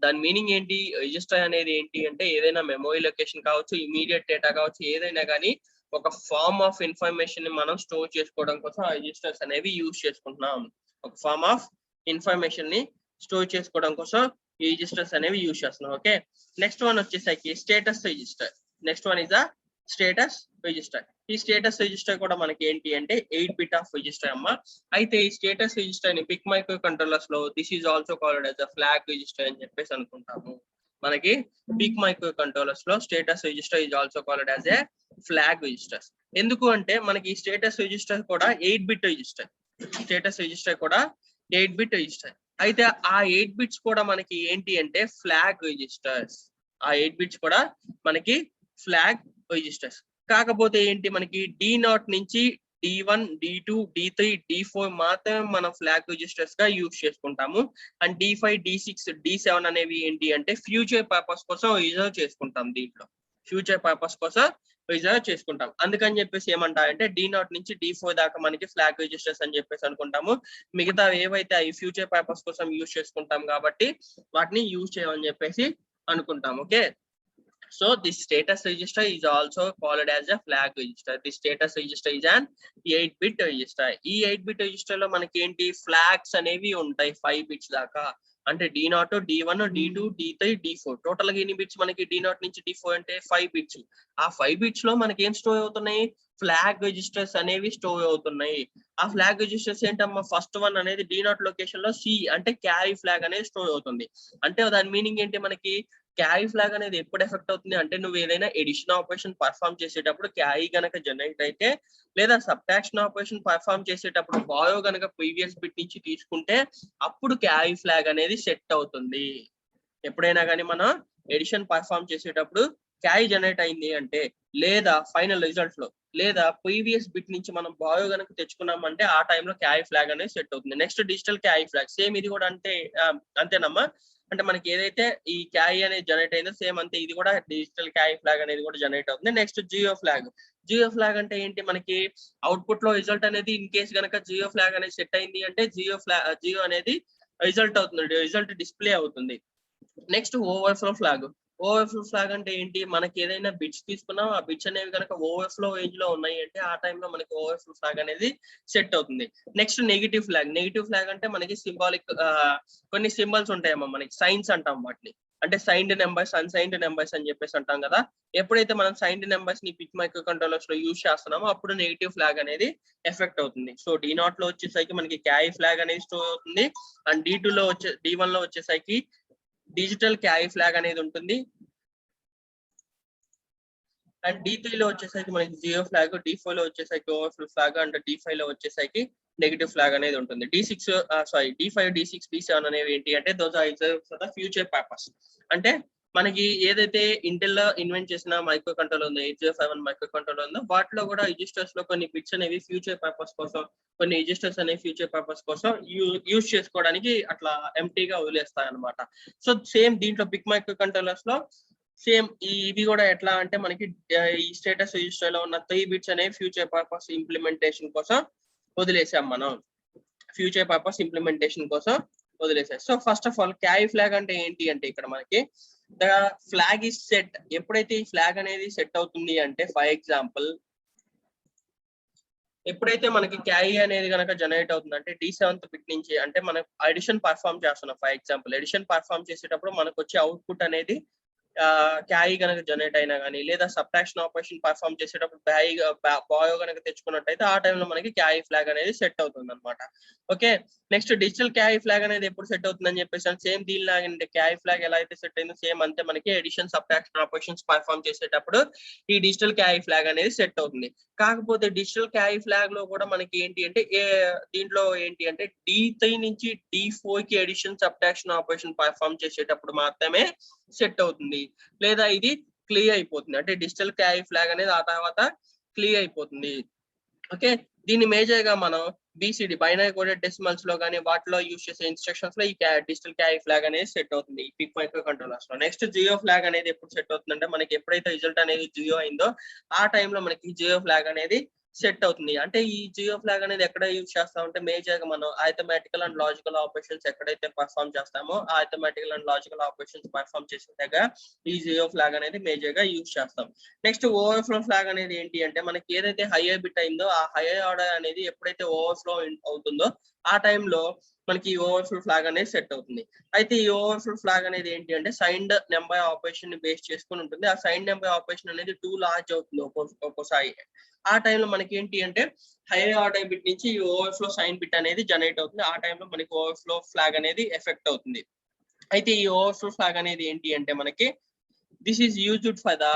దాని మీనింగ్ ఏంటి, రిజిస్టర్ అనేది ఏంటి అంటే ఏదైనా మెమరీ లొకేషన్ కావచ్చు, ఇమీడియట్ డేటా కావచ్చు, ఏదైనా కానీ ఒక ఫార్మ్ ఆఫ్ ఇన్ఫర్మేషన్ ని మనం స్టోర్ చేసుకోవడం కోసం ఆ రిజిస్టర్స్ అనేవి యూజ్ చేసుకుంటున్నాం. ఒక ఫార్మ్ ఆఫ్ ఇన్ఫర్మేషన్ ని స్టోర్ చేసుకోవడం కోసం ఈ రిజిస్టర్స్ అనేవి యూజ్ చేస్తున్నాం. ఓకే, నెక్స్ట్ వన్ వచ్చేసరికి status register. Next one is the status register. ఈ స్టేటస్ రిజిస్టర్ కూడా మనకి ఏంటి అంటే 8 బిట్ ఆఫ్ రిజిస్టర్ అమ్మ. అయితే ఈ స్టేటస్ రిజిస్టర్ ని పిక్ మైక్రో కంట్రోలర్స్ లో this is also called as a flag register అని చెప్పేసి అనుకుంటాము. మనకి పిక్ మైక్రో కంట్రోలర్స్ లో status register is also called as a flag registers. ఎందుకు అంటే మనకి ఈ స్టేటస్ రిజిస్టర్ కూడా 8 బిట్ రిజిస్టర్. స్టేటస్ రిజిస్టర్ కూడా 8 బిట్ రిజిస్టర్. అయితే ఆ 8 బిట్స్ కూడా మనకి ఏంటి అంటే ఫ్లాగ్ రిజిస్టర్స్. ఆ 8 బిట్స్ కూడా మనకి ఫ్లాగ్ రిజిస్టర్స్. కాకపోతే ఏంటి మనకి D0 నుంచి D1, D2, D3, D4 మాత్రమే మనం ఫ్లాగ్ రిజిస్టర్స్ గా యూజ్ చేసుకుంటాము. అండ్ D5, D6, D7 అనేవి ఏంటి అంటే ఫ్యూచర్ పర్పస్ కోసం రిజర్వ్ చేసుకుంటాం. దీంట్లో ఫ్యూచర్ పర్పస్ కోసం రిజర్వ్ చేసుకుంటాం. అందుకని చెప్పేసి ఏమంటారంటే D0 నుంచి D4 దాకా మనకి ఫ్లాగ్ రిజిస్టర్స్ అని చెప్పేసి అనుకుంటాము. మిగతా ఏవైతే అవి ఫ్యూచర్ పర్పస్ కోసం యూజ్ చేసుకుంటాం కాబట్టి వాటిని యూజ్ చేయమని చెప్పేసి అనుకుంటాం. Okay, so this status register is also called as a flag register. This status register is an 8 bit register. ఈ 8 bit register లో మనకి ఏంటి ఫ్లాగ్స్ అనేవి ఉంటాయి 5 బిట్స్ దాకా. అంటే D0, D1, D2, D3, D4 total గా ఎన్ని బిట్స్ మనకి D0 నుంచి D4 అంటే 5 బిట్స్. ఆ 5 బిట్స్ లో మనకి ఏం స్టోర్ అవుతున్నాయి, ఫ్లాగ్ రిజిస్టర్స్ అనేవి స్టోర్ అవుతున్నాయి. ఆ ఫ్లాగ్ రిజిస్టర్స్ ఏంటమ్మా, ఫస్ట్ వన్ అనేది D0 లొకేషన్ లో C అంటే క్యారీ ఫ్లాగ్ అనేది స్టోర్ అవుతుంది. అంటే దాని మీనింగ్ ఏంటి, మనకి క్యారీ ఫ్లాగ్ అనేది ఎప్పుడు ఎఫెక్ట్ అవుతుంది అంటే నువ్వు ఏదైనా ఎడిషన్ ఆపరేషన్ పర్ఫామ్ చేసేటప్పుడు క్యారీ గనక జనరేట్ అయితే, లేదా సబ్ట్రాక్షన్ ఆపరేషన్ పర్ఫామ్ చేసేటప్పుడు బారో గనక ప్రీవియస్ బిట్ నుంచి తీసుకుంటే అప్పుడు క్యారీ ఫ్లాగ్ అనేది సెట్ అవుతుంది. ఎప్పుడైనా కానీ మనం ఎడిషన్ పర్ఫామ్ చేసేటప్పుడు క్యారీ జనరేట్ అయింది అంటే, లేదా ఫైనల్ రిజల్ట్ లో లేదా ప్రీవియస్ బిట్ నుంచి మనం బారో గనక తెచ్చుకున్నామంటే ఆ టైంలో క్యారీ ఫ్లాగ్ అనేది సెట్ అవుతుంది. Next digital carry flag same ఇది కూడా అంటే అంతేనమ్మా. అంటే మనకి ఏదైతే ఈ క్యారీ అనేది జనరేట్ అయిందో సేమ్ అంతే ఇది కూడా డిజిటల్ క్యారీ ఫ్లాగ్ అనేది కూడా జనరేట్ అవుతుంది. Next zero flag. Zero flag అంటే ఏంటి, మనకి అవుట్పుట్ లో రిజల్ట్ అనేది ఇన్ కేస్ గనక జియో ఫ్లాగ్ అనేది సెట్ అయింది అంటే జియో అనేది రిజల్ట్ అవుతుంది, రిజల్ట్ డిస్ప్లే అవుతుంది. Next overflow flag. Overflow flag అంటే ఏంటి, మనకి ఏదైనా బిట్స్ తీసుకున్నాం ఆ బిట్స్ అనేవి కనుక ఓవర్ఫ్లో రేంజ్ లో ఉన్నాయి అంటే ఆ టైంలో మనకి ఓవర్ఫ్లో ఫ్లాగ్ అనేది సెట్ అవుతుంది. Next negative flag. Negative flag అంటే మనకి సింబాలిక్ కొన్ని సింబల్స్ ఉంటాయమ్మా, మనకి సైన్స్ అంటాం వాటిని. అంటే సైన్డ్ నెంబర్స్, అన్సైన్డ్ నెంబర్స్ అని చెప్పేసి అంటాం కదా. ఎప్పుడైతే మనం సైన్డ్ నెంబర్స్ ని పిక్ మైక్రో కంట్రోలర్స్ లో యూజ్ చేస్తున్నామో అప్పుడు నెగిటివ్ ఫ్లాగ్ అనేది ఎఫెక్ట్ అవుతుంది. సో D0 లో వచ్చేసరికి మనకి క్యారీ ఫ్లాగ్ అనేది స్టోర్ అవుతుంది. అండ్ D2 లో D1 లో వచ్చేసరికి డిజిటల్ క్యారీ ఫ్లాగ్ అనేది ఉంటుంది. అండ్ D3 లో వచ్చేసరికి మనకి జియో ఫ్లాగ్, D4 లో వచ్చేసరికి ఓవర్ఫ్లో ఫ్లాగ్, అండ్ D5 లో వచ్చేసరికి నెగిటివ్ ఫ్లాగ్ అనేది ఉంటుంది. D5, D6, D7 అనేవి ఏంటి అంటే those are reserved for the future purpose. అంటే మనకి ఏదైతే ఇంటెల్ లో ఇన్వెంట్ చేసిన మైక్రో కంట్రోలర్ ఉందో 8051 మైక్రో కంట్రోలర్ ఉందో వాటిలో కూడా రిజిస్టర్స్ లో కొన్ని బిట్స్ అనేవి ఫ్యూచర్ పర్పస్ కోసం, కొన్ని రిజిస్టర్స్ అనేవి ఫ్యూచర్ పర్పస్ కోసం యూజ్ చేసుకోవడానికి అట్లా ఎంటీగా వదిలేస్తాయి అనమాట. సో సేమ్ దీంట్లో పిక్ మైక్రో కంట్రోలర్స్ లో సేమ్ ఇవి కూడా ఎట్లా అంటే మనకి ఈ స్టేటస్ రిజిస్టర్ లో ఉన్న 3 బిట్స్ అనేవి ఫ్యూచర్ పర్పస్ ఇంప్లిమెంటేషన్ కోసం వదిలేసాం మనం. ఫ్యూచర్ పర్పస్ ఇంప్లిమెంటేషన్ కోసం వదిలేసాం. So first of all carry flag అంటే ఏంటి అంటే ఇక్కడ మనకి ద ఫ్లాగ్ ఇస్ సెట్. ఎప్పుడైతే ఈ ఫ్లాగ్ అనేది సెట్ అవుతుంది అంటే, ఫర్ ఎగ్జాంపుల్ ఎప్పుడైతే మనకి క్యారీ అనేది కనుక జనరేట్ అవుతుంది అంటే D7th బిట్ నుంచి, అంటే మనం ఎడిషన్ పర్ఫామ్ చేస్తున్నాం. ఫర్ ఎగ్జాంపుల్ ఎడిషన్ పర్ఫామ్ చేసేటప్పుడు మనకు వచ్చే అవుట్పుట్ అనేది క్యారీ కనుక జనరేట్ అయినా కానీ, లేదా సబ్ట్రాక్షన్ ఆపరేషన్ పర్ఫామ్ చేసేటప్పుడు బాయో కనుక తెచ్చుకున్నట్టయితే ఆ టైంలో మనకి క్యారీ ఫ్లాగ్ అనేది సెట్ అవుతుంది అనమాట. Okay, next digital carry flag అనేది ఎప్పుడు సెట్ అవుతుందని చెప్పేసి సేమ్ దీనిలాగా క్యారీ ఫ్లాగ్ ఎలా అయితే సెట్ అయిందో సేమ్ అంతే మనకి ఎడిషన్ సబ్ట్రాక్షన్ ఆపరేషన్స్ పర్ఫామ్ చేసేటప్పుడు ఈ డిజిటల్ క్యారీ ఫ్లాగ్ అనేది సెట్ అవుతుంది. కాకపోతే డిజిటల్ క్యారీ ఫ్లాగ్ లో కూడా మనకి ఏంటి అంటే దీంట్లో ఏంటి అంటే D3 నుంచి D4 కి ఎడిషన్ సబ్ట్రాక్షన్ ఆపరేషన్ పర్ఫామ్ చేసేటప్పుడు మాత్రమే సెట్ అవుతుంది, లేదా ఇది క్లియర్ అయిపోతుంది. అంటే డిజిటల్ క్యారీ ఫ్లాగ్ అనేది ఆ తర్వాత క్లియర్ అయిపోతుంది. ఓకే, దీన్ని మేజర్ గా మనం BCD బైనరీ కోడెడ్ డెసిమల్స్ లో కానీ వాటిలో యూజ్ చేసే ఇన్స్ట్రక్షన్స్ లో ఈ డిజిటల్ క్యారీ ఫ్లాగ్ అనేది సెట్ అవుతుంది ఈ పిక్ మైక్రో కంట్రోలర్స్ లో. నెక్స్ట్ జియో ఫ్లాగ్ అనేది ఎప్పుడు సెట్ అవుతుందంటే మనకి ఎప్పుడైతే రిజల్ట్ అనేది జియో అయిందో ఆ టైంలో మనకి జియో ఫ్లాగ్ అనేది సెట్ అవుతుంది. అంటే ఈ జియో ఫ్లాగ్ అనేది ఎక్కడ యూజ్ చేస్తామంటే మేజర్ గా మనం ఆర్థమెటికల్ అండ్ లాజికల్ ఆపరేషన్స్ ఎక్కడైతే పర్ఫామ్ చేస్తామో arithmetical and logical operations perform చేసేదాకా ఈ జియో ఫ్లాగ్ అనేది మేజర్ గా యూజ్ చేస్తాం. నెక్స్ట్ ఓవర్ఫ్లో ఫ్లాగ్ అనేది ఏంటి అంటే మనకి ఏదైతే హైయర్ బిట్ అయిందో ఆ హైయర్ ఆర్డర్ అనేది ఎప్పుడైతే ఓవర్ఫ్లో అవుతుందో ఆ టైంలో మనకి ఈ ఓవర్ఫ్లో ఫ్లాగ్ అనేది సెట్ అవుతుంది. అయితే ఈ ఓవర్ఫ్లో ఫ్లాగ్ అనేది ఏంటి అంటే సైన్డ్ నెంబర్ ఆపరేషన్ ని బేస్ చేసుకుని ఉంటుంది. ఆ సైన్డ్ నెంబర్ ఆపరేషన్ అనేది టూ లార్జ్ అవుతుంది ఒక్కోసారి. ఆ టైంలో మనకి ఏంటి అంటే హైయర్ ఆర్డర్ బిట్ నుంచి ఈ ఓవర్ఫ్లో సైన్ బిట్ అనేది జనరేట్ అవుతుంది. ఆ టైంలో మనకి ఓవర్ఫ్లో ఫ్లాగ్ అనేది ఎఫెక్ట్ అవుతుంది. అయితే ఈ ఓవర్ఫ్లో ఫ్లాగ్ అనేది ఏంటి అంటే మనకి this is used for the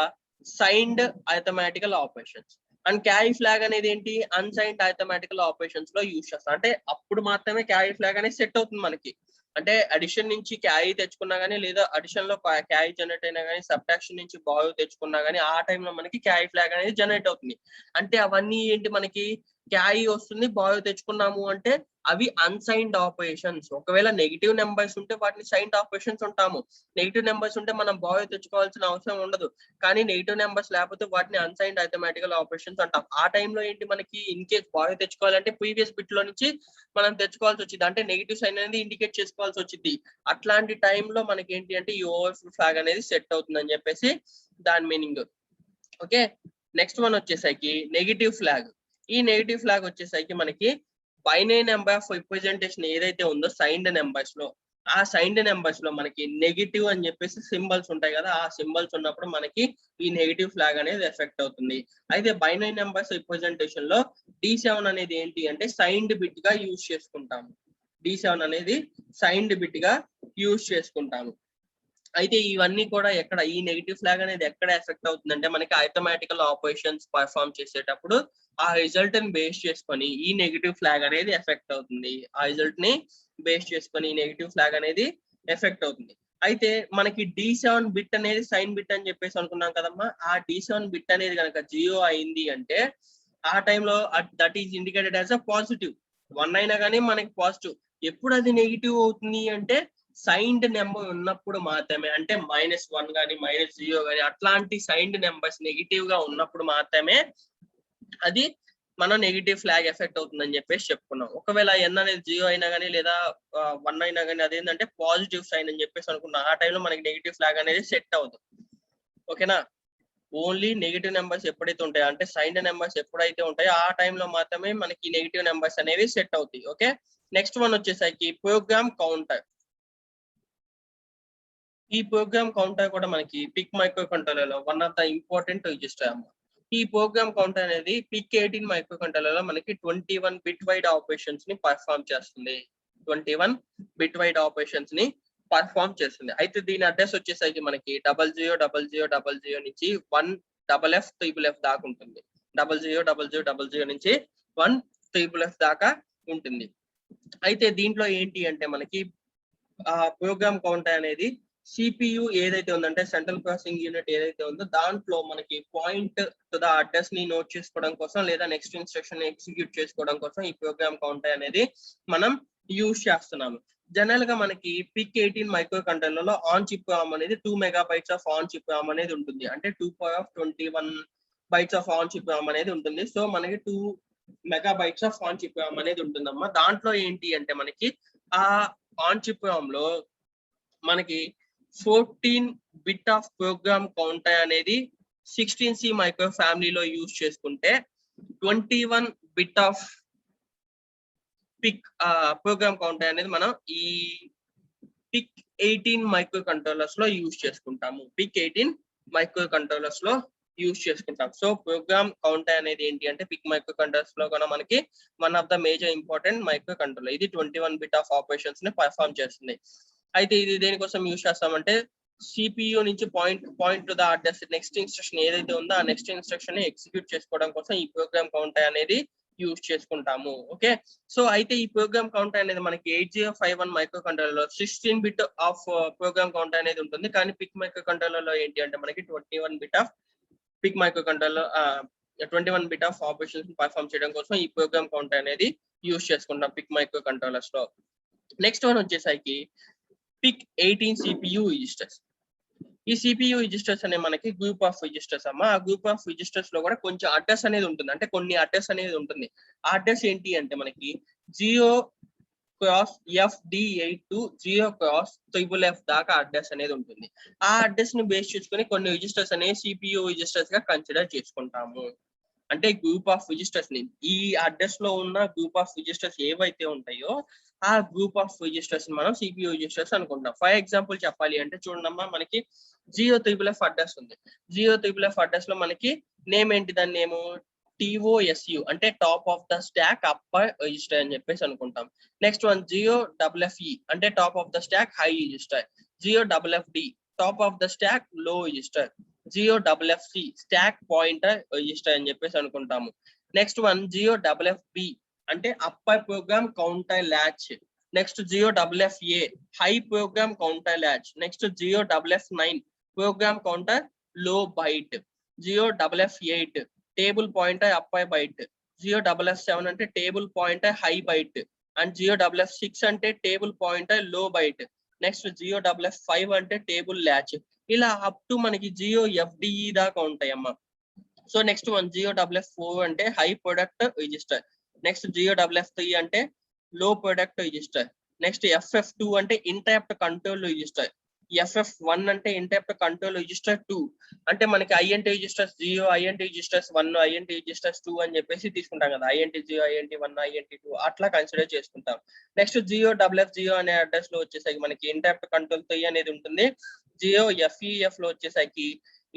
signed arithmetical operations. And carry flag అనేది ఏంటి అన్సైన్డ్ అర్థమెటికల్ ఆపరేషన్స్ లో యూజ్ చేస్తాం. అంటే అప్పుడు మాత్రమే క్యారీ ఫ్లాగ్ అనేది సెట్ అవుతుంది మనకి. అంటే అడిషన్ నుంచి క్యారీ తెచ్చుకున్నా గానీ లేదా అడిషన్ లో క్యారీ జనరేట్ అయినా కానీ సబ్ట్రాక్షన్ నుంచి బారో తెచ్చుకున్నా గానీ ఆ టైంలో మనకి క్యారీ ఫ్లాగ్ అనేది జనరేట్ అవుతుంది. అంటే అవన్నీ ఏంటి మనకి క్యారీ వస్తుంది బారో తెచ్చుకున్నాము అంటే అవి అన్సైన్డ్ ఆపరేషన్స్. ఒకవేళ నెగిటివ్ నెంబర్స్ ఉంటే వాటిని సైన్డ్ ఆపరేషన్స్ ఉంటాము. నెగిటివ్ నెంబర్స్ ఉంటే మనం బారో తెచ్చుకోవాల్సిన అవసరం ఉండదు. కానీ నెగిటివ్ నెంబర్స్ లేకపోతే వాటిని అన్సైన్డ్ అర్థమెటికల్ ఆపరేషన్స్ అంటాం. ఆ టైంలో ఏంటి మనకి ఇన్ కేస్ బారో తెచ్చుకోవాలంటే ప్రీవియస్ బిట్ లో నుంచి మనం తెచ్చుకోవాల్సి వచ్చింది. అంటే నెగిటివ్ సైన్ అనేది ఇండికేట్ చేసుకోవాల్సి వచ్చింది. అట్లాంటి టైంలో మనకి ఏంటి అంటే ఈ ఓవర్ఫ్లో ఫ్లాగ్ అనేది సెట్ అవుతుందని చెప్పేసి దాని మీనింగ్. ఓకే, నెక్స్ట్ వన్ వచ్చేసరికి నెగిటివ్ ఫ్లాగ్. ఈ నెగిటివ్ ఫ్లాగ్ వచ్చేసరికి మనకి బైనరీ నెంబర్ ఆఫ్ రిప్రజెంటేషన్ ఏదైతే ఉందో సైన్డ్ నెంబర్స్ లో, ఆ సైన్డ్ నెంబర్స్ లో మనకి నెగిటివ్ అని చెప్పేసి సింబల్స్ ఉంటాయి కదా, ఆ సింబల్స్ ఉన్నప్పుడు మనకి ఈ నెగిటివ్ ఫ్లాగ్ అనేది ఎఫెక్ట్ అవుతుంది. అయితే బైనరీ నెంబర్స్ రిప్రజెంటేషన్ లో D7 అనేది ఏంటి అంటే సైన్డ్ బిట్ గా యూజ్ చేసుకుంటాము. D7 అనేది సైన్డ్ బిట్ గా యూజ్ చేసుకుంటాము. అయితే ఇవన్నీ కూడా ఎక్కడ ఈ నెగిటివ్ ఫ్లాగ్ అనేది ఎక్కడ ఎఫెక్ట్ అవుతుందంటే మనకి అర్థమెటికల్ ఆపరేషన్స్ పర్ఫామ్ చేసేటప్పుడు ఆ రిజల్ట్ ని బేస్ చేసుకొని ఈ నెగిటివ్ ఫ్లాగ్ అనేది ఎఫెక్ట్ అవుతుంది. ఆ రిజల్ట్ ని బేస్ చేసుకొని ఈ నెగిటివ్ ఫ్లాగ్ అనేది ఎఫెక్ట్ అవుతుంది. అయితే మనకి D7 బిట్ అనేది సైన్ బిట్ అని చెప్పేసి అనుకున్నాం కదమ్మా. ఆ D7 బిట్ అనేది కనుక 0 అయింది అంటే ఆ టైంలో that is indicated as a positive. 1 అయినా కానీ మనకి పాజిటివ్. ఎప్పుడు అది నెగిటివ్ అవుతుంది అంటే సైన్డ్ నెంబర్ ఉన్నప్పుడు మాత్రమే. అంటే -1 కానీ -0 కానీ అట్లాంటి సైన్డ్ నెంబర్స్ నెగిటివ్ గా ఉన్నప్పుడు మాత్రమే అది మనం నెగిటివ్ ఫ్లాగ్ ఎఫెక్ట్ అవుతుందని చెప్పేసి చెప్పుకున్నాం. ఒకవేళ n అనేది 0 అయినా కానీ లేదా 1 అయినా కానీ అదేంటంటే పాజిటివ్ సైన్ అని చెప్పేసి అనుకున్నాం. ఆ టైంలో మనకి నెగిటివ్ ఫ్లాగ్ అనేది సెట్ అవుతుంది. ఓకేనా, ఓన్లీ నెగిటివ్ నెంబర్స్ ఎప్పుడైతే ఉంటాయో అంటే సైన్డ్ నెంబర్స్ ఎప్పుడైతే ఉంటాయో ఆ టైంలో మాత్రమే మనకి నెగిటివ్ నెంబర్స్ అనేవి సెట్ అవుతాయి. ఓకే, నెక్స్ట్ వన్ వచ్చేసరికి ప్రోగ్రామ్ కౌంటర్. ఈ ప్రోగ్రామ్ కౌంటర్ కూడా మనకి పిక్ మైక్రో కంట్రోలర్ లో one of the important register అమ్మ. ఈ ప్రోగ్రామ్ కౌంటర్ అనేది పిక్ 18 మైక్రో కంట్రోలర్ లో మనకి 21 బిట్ వైడ్ ఆపరేషన్స్ ని పర్ఫామ్ చేస్తుంది. 21 బిట్ వైడ్ ఆపరేషన్స్ ని పర్ఫామ్ చేస్తుంది. అయితే దీని అడ్రస్ వచ్చేసరికి మనకి 000000 నుంచి 1FF దాకా ఉంటుంది. 000000 నుంచి 1FF దాకా ఉంటుంది. అయితే దీంట్లో ఏంటి అంటే మనకి ప్రోగ్రామ్ కౌంటర్ అనేది సిపియు ఏదైతే ఉందంటే సెంట్రల్ ప్రాసెసింగ్ యూనిట్ ఏదైతే ఉందో దాంట్లో మనకి పాయింట్ టు ద అడ్రస్ ని నోట్ చేసుకోవడం కోసం లేదా నెక్స్ట్ ఇన్స్ట్రక్షన్ ఎగ్జిక్యూట్ చేసుకోవడం కోసం ఈ ప్రోగ్రామ్ కౌంటర్ అనేది మనం యూజ్ చేస్తున్నాము. జనరల్ గా మనకి పిక్ 18 మైక్రో కంట్రోలర్ లో ఆన్ చిప్ రామ్ అనేది 2 megabytes of on chip RAM అనేది ఉంటుంది. అంటే 2 bytes of on chip RAM అనేది ఉంటుంది. సో మనకి 2 megabytes of on chip RAM అనేది ఉంటుందమ్మా. దాంట్లో ఏంటి అంటే మనకి ఆ ఆన్ చిప్ రామ్ లో మనకి 14 బిట్ ఆఫ్ ప్రోగ్రామ్ కౌంటర్ అనేది 16C మైక్రో ఫ్యామిలీలో యూజ్ చేసుకుంటే 21 bit of PIC program counter అనేది మనం ఈ పిక్ 18 మైక్రో కంట్రోలర్స్ లో యూజ్ చేసుకుంటాము. పిక్ 18 మైక్రో కంట్రోలర్స్ లో యూజ్ చేసుకుంటాం. సో ప్రోగ్రామ్ కౌంటర్ అనేది ఏంటి అంటే పిక్ మైక్రో కంట్రోలర్స్ లో కూడా మనకి one of the major important micro controller. ఇది 21 బిట్ ఆఫ్ ఆపరేషన్స్ ని పర్ఫామ్ చేస్తుంది. అయితే ఇది దేనికోసం యూజ్ చేస్తామంటే సిపియు నుంచి point to the address next instruction ఏదైతే ఉందో ఆ నెక్స్ట్ ఇన్స్ట్రక్షన్ ని ఎగ్జిక్యూట్ చేసుకోవడం కోసం ఈ ప్రోగ్రామ్ కౌంటర్ అనేది యూజ్ చేసుకుంటాము. ఓకే, సో అయితే ఈ ప్రోగ్రామ్ కౌంటర్ అనేది మనకి 8051 మైక్రో కంట్రోలర్ లో 16 బిట్ ఆఫ్ ప్రోగ్రామ్ కౌంటర్ అనేది ఉంటుంది. కానీ పిక్ మైక్రో కంట్రోలర్ లో ఏంటి అంటే మనకి 21 bit of PIC micro controller 21 bit of operations perform చేయడం కోసం ఈ ప్రోగ్రామ్ కౌంటర్ అనేది యూజ్ చేసుకుంటాం పిక్ మైక్రో కంట్రోలర్స్ లో. నెక్స్ట్ వన్ వచ్చేసరికి పిక్ 18 సిపియు రిజిస్టర్స్. ఈ సిపియు రిజిస్టర్స్ అనే మనకి గ్రూప్ ఆఫ్ రిజిస్టర్స్ అమ్మా. ఆ గ్రూప్ ఆఫ్ రిజిస్టర్స్ లో కూడా కొంచెం అడ్రస్ అనేది ఉంటుంది. అంటే కొన్ని అడ్రస్ అనేది ఉంటుంది. ఆ అడ్రస్ ఏంటి అంటే మనకి 0x FD8 to 0x FFF దాకా అడ్రస్ అనేది ఉంటుంది. ఆ అడ్రస్ ని బేస్ చేసుకుని కొన్ని రిజిస్టర్స్ అనేవి సిపియు రిజిస్టర్స్ గా కన్సిడర్ చేసుకుంటాము. అంటే గ్రూప్ ఆఫ్ రిజిస్టర్స్ ని ఈ అడ్రస్ లో ఉన్న గ్రూప్ ఆఫ్ రిజిస్టర్స్ ఏవైతే ఉంటాయో ఆ గ్రూప్ ఆఫ్ రిజిస్టర్స్ మనం సిపియు రిజిస్టర్స్ అనుకుంటాం. ఫర్ ఎగ్జాంపుల్ చెప్పాలి అంటే చూడమ్మా, మనకి 0FFF అడ్రస్ ఉంది. 0FFF అడ్రస్ లో మనకి నేమ్ ఏంటి, దాని నేమ్ TOSU అంటే top of the stack upper register అని చెప్పేసి అనుకుంటాం. నెక్స్ట్ వన్ 0FFE అంటే top of the stack high register. 0FFD top of the stack low register. 0FFC stack pointer register అని చెప్పేసి అనుకుంటాము. నెక్స్ట్ వన్ 0FFB అంటే upper program counter latch. Next 0FFA high program counter latch. Next 0FF9 program counter low byte. 0FF8 table pointer upper byte. 0FF7 అంటే table pointer high byte. And 0FF6 అంటే టేబుల్ పాయింటర్ లో బైట్. నెక్స్ట్ 0FF5 అంటే టేబుల్ ల్యాచ్. ఇలా అప్ టు మనకి 0FDE దాకా ఉంటాయి అమ్మా. సో నెక్స్ట్ వన్ 0FF4 అంటే high product register. Next 0FF3 అంటే లో ప్రొడక్ట్ రిజిస్టర్. నెక్స్ట్ FF2 అంటే ఇంటరప్ట్ కంట్రోల్ రిజిస్టర్. FF1 అంటే ఇంటరప్ట్ కంట్రోల్ రిజిస్టర్ 2 అంటే మనకి INT registers 0, INT registers 1, INT registers 2 అని చెప్పేసి తీసుకుంటాం కదా. INT 0, INT 1, INT 2 అట్లా కన్సిడర్ చేసుకుంటాం. నెక్స్ట్ 0FF0 అనే అడ్రస్ లో వచ్చేసరికి మనకి ఇంటరప్ట్ కంట్రోల్ 3 అనేది ఉంటుంది. 0FEF లో వచ్చేసరికి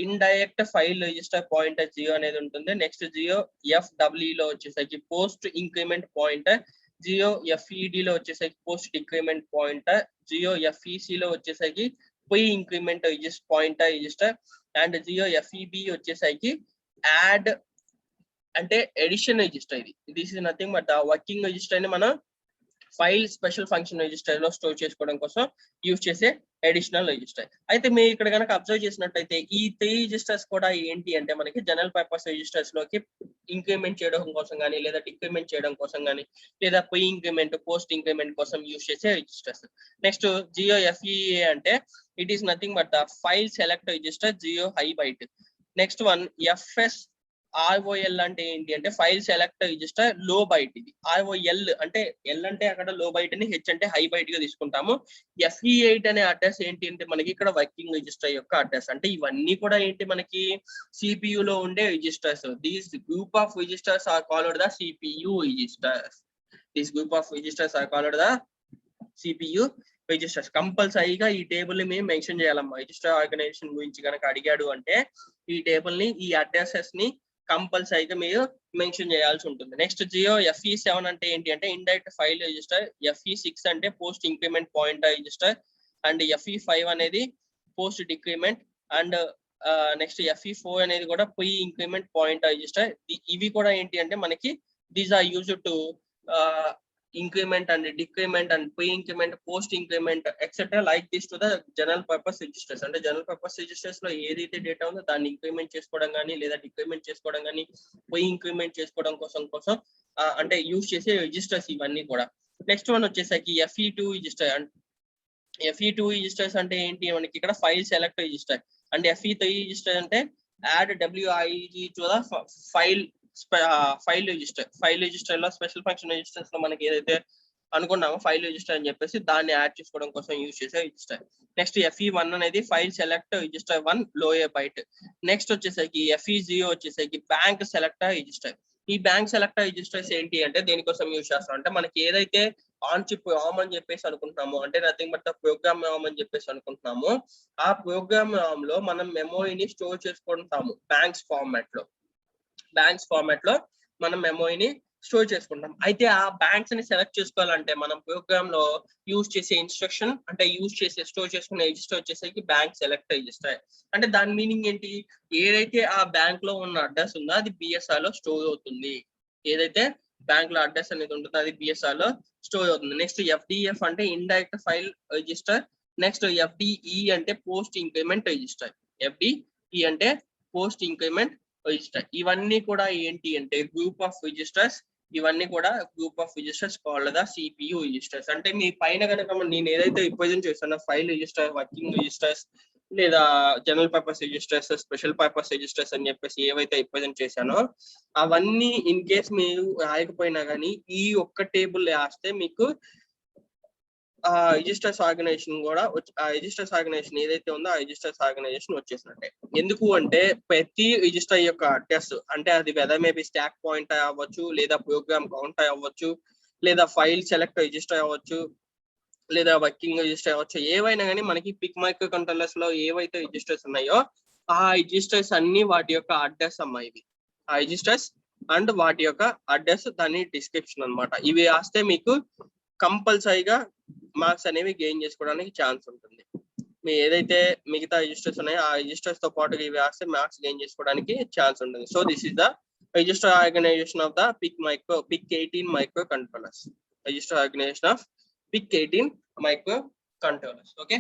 ఇండైరెక్ట్ ఫైల్ రిజిస్టర్ పాయింటర్ 0 అనేది ఉంటుంది. నెక్స్ట్ 0FWE లో వచ్చేసరికి పోస్ట్ ఇంక్రిమెంట్ పాయింటర్. 0FED లో వచ్చేసరికి పోస్ట్ డిక్రిమెంట్ పాయింటర్. 0FEC లో వచ్చేసరికి pre increment pointer register. And 0FEB వచ్చేసరికి యాడ్ అంటే ఎడిషన్ రిజిస్టర్. ఇది this is nothing but working register ని మనం ఫైల్ స్పెషల్ ఫంక్షన్ రిజిస్టర్ లో స్టోర్ చేసుకోవడం కోసం యూజ్ చేసే అడిషనల్ రిజిస్టర్. అయితే మీరు ఇక్కడ కనుక అబ్జర్వ్ చేసినట్టయితే ఈ 3 రిజిస్టర్స్ కూడా ఏంటి అంటే మనకి జనరల్ పర్పస్ రిజిస్టర్స్ లోకి ఇంక్రిమెంట్ చేయడం కోసం కానీ, లేదా డిక్రిమెంట్ చేయడం కోసం కానీ, లేదా ప్రీ ఇంక్రిమెంట్ పోస్ట్ ఇంక్రిమెంట్ కోసం యూజ్ చేసే రిజిస్టర్స్. నెక్స్ట్ 0FEA అంటే it is nothing but the file select register 0 high byte. Next one ROL అంటే ఏంటి అంటే ఫైల్ సెలెక్ట్ రిజిస్టర్ లో బైట్. ఇది ROL అంటే ఎల్ అంటే అక్కడ లో బైట్ అని, హెచ్ అంటే హై బైట్ గా తీసుకుంటాము. FE8 అనే అడ్రస్ ఏంటి అంటే మనకి ఇక్కడ వర్కింగ్ రిజిస్టర్ యొక్క అడ్రస్. అంటే ఇవన్నీ కూడా ఏంటి మనకి CPU లో ఉండే registers. These group of registers are called the CPU registers. These group of registers are called the CPU registers. కంపల్సరీగా ఈ టేబుల్ ని మేము మెన్షన్ చేయాలమ్మా. రిజిస్టర్ ఆర్గనైజేషన్ గురించి కనుక అడిగాడు అంటే ఈ టేబుల్ ని, ఈ అడ్రసెస్ ని కంపల్సరీగా మీరు మెన్షన్ చేయాల్సి ఉంటుంది. నెక్స్ట్ 0FE7 అంటే ఏంటి అంటే ఇండైరెక్ట్ ఫైల్ రిజిస్టర్. FE6 అంటే post increment pointer register. And FE5 అనేది post decrement. And next FE4 అనేది కూడా ప్రీ ఇంక్రిమెంట్ పాయింటర్ రిజిస్టర్. ఇవి కూడా ఏంటి అంటే మనకి these are used to increment and decrement and pre-increment, post-increment, etc. like this to the general purpose registers. అంటే general purpose registers లో ఏదైతే డేటా ఉందో దాన్ని ఇంక్రిమెంట్ చేసుకోవడం కానీ, లేదా డిక్రిమెంట్ చేసుకోవడం కానీ, pre-increment చేసుకోవడం కోసం అంటే యూజ్ చేసే రిజిస్టర్స్ ఇవన్నీ కూడా. నెక్స్ట్ వన్ వచ్చేసరికి FE2 రిజిస్టర్. FE2 రిజిస్టర్స్ అంటే ఏంటి మనకి ఇక్కడ file select register. And FE3 register అంటే add WIG to the file register. File register లో స్పెషల్ ఫంక్షన్ రిజిస్టర్స్ లో మనకి ఏదైతే అనుకున్నామో ఫైల్ రిజిస్టర్ అని చెప్పేసి దాన్ని యాడ్ చేసుకోవడం కోసం యూజ్ చేసే రిజిస్టర్. నెక్స్ట్ FE1 అనేది file select register 1 lower byte. Next వచ్చేసరికి FE0 వచ్చేసరికి బ్యాంక్ సెలెక్టర్ రిజిస్టర్. ఈ బ్యాంక్ సెలెక్టర్ రిజిస్టర్స్ ఏంటి అంటే దేనికోసం యూజ్ చేస్తాం అంటే మనకి ఏదైతే ఆన్ చిప్ ROM అని చెప్పేసి అనుకుంటున్నామో, అంటే నథింగ్ బట్ ప్రోగ్రామ్ ROM అని చెప్పేసి అనుకుంటున్నామో, ఆ ప్రోగ్రామ్ ROM లో మనం మెమోరీని స్టోర్ చేసుకుంటాము బ్యాంక్స్ ఫార్మాట్ లో మనం మెమోరీని స్టోర్ చేసుకుంటాం. అయితే ఆ బ్యాంక్స్ ని సెలెక్ట్ చేసుకోవాలంటే మనం ప్రోగ్రామ్ లో యూజ్ చేసే ఇన్స్ట్రక్షన్ అంటే యూజ్ చేసే స్టోర్ చేసుకునే రిజిస్టర్ వచ్చేసరికి బ్యాంక్ సెలెక్ట్ రిజిస్టర్. అంటే దాని మీనింగ్ ఏంటి, ఏదైతే ఆ బ్యాంక్ లో ఉన్న అడ్రస్ ఉందో అది BSR లో స్టోర్ అవుతుంది. ఏదైతే బ్యాంక్ లో అడ్రస్ అనేది ఉంటుందో అది BSR లో స్టోర్ అవుతుంది. నెక్స్ట్ FDF అంటే indirect file register. Next FDE అంటే పోస్ట్ ఇంక్రిమెంట్ రిజిస్టర్. FDE అంటే పోస్ట్ ఇంక్రిమెంట్ రిజిస్టర్. ఇవన్నీ కూడా ఏంటి అంటే గ్రూప్ ఆఫ్ రిజిస్టర్స్. ఇవన్నీ కూడా group of registers called the CPU registers. అంటే మీ పైన కనుక నేను ఏదైతే రిప్రజెంట్ చేస్తానో ఫైల్ రిజిస్టర్, వర్కింగ్ రిజిస్టర్స్, లేదా general purpose registers, special purpose registers అని చెప్పేసి ఏవైతే రిప్రజెంట్ చేశానో అవన్నీ ఇన్ కేస్ మీరు రాయకపోయినా కానీ ఈ ఒక్క టేబుల్ రాస్తే మీకు ఆ రిజిస్టర్స్ ఆర్గనైజేషన్ కూడా ఆ రిజిస్టర్స్ ఆర్గనైజేషన్ ఏదైతే ఉందో ఆ రిజిస్టర్స్ ఆర్గనైజేషన్ వచ్చేసినట్టే. ఎందుకు అంటే ప్రతి రిజిస్టర్ యొక్క అడ్రస్, అంటే అది వెదర్ మేబీ స్టాక్ పాయింటర్ అవ్వచ్చు, లేదా ప్రోగ్రామ్ కౌంటర్ అవ్వచ్చు, లేదా ఫైల్ సెలెక్ట్ రిజిస్టర్ అవ్వచ్చు, లేదా వర్కింగ్ రిజిస్టర్ అవ్వచ్చు, ఏవైనా కానీ మనకి పిక్ మైక్రో కంట్రోలర్స్ లో ఏవైతే రిజిస్టర్స్ ఉన్నాయో ఆ రిజిస్టర్స్ అన్ని వాటి యొక్క అడ్రస్ అమ్మా ఇవి. ఆ రిజిస్టర్స్ అండ్ వాటి యొక్క అడ్రస్, దాని డిస్క్రిప్షన్ అన్నమాట. ఇవి రాస్తే మీకు కంపల్సరీగా మార్క్స్ అనేవి గెయిన్ చేసుకోవడానికి ఛాన్స్ ఉంటుంది. మీ ఏదైతే మిగతా రిజిస్టర్స్ ఉన్నాయో ఆ రిజిస్టర్స్ తో పాటు ఇవి రాస్తే మార్క్స్ గెయిన్ చేసుకోవడానికి ఛాన్స్ ఉంటుంది. So this is the register organization of the PIC 18 micro controllers. Register organization of PIC 18 micro controllers. Okay.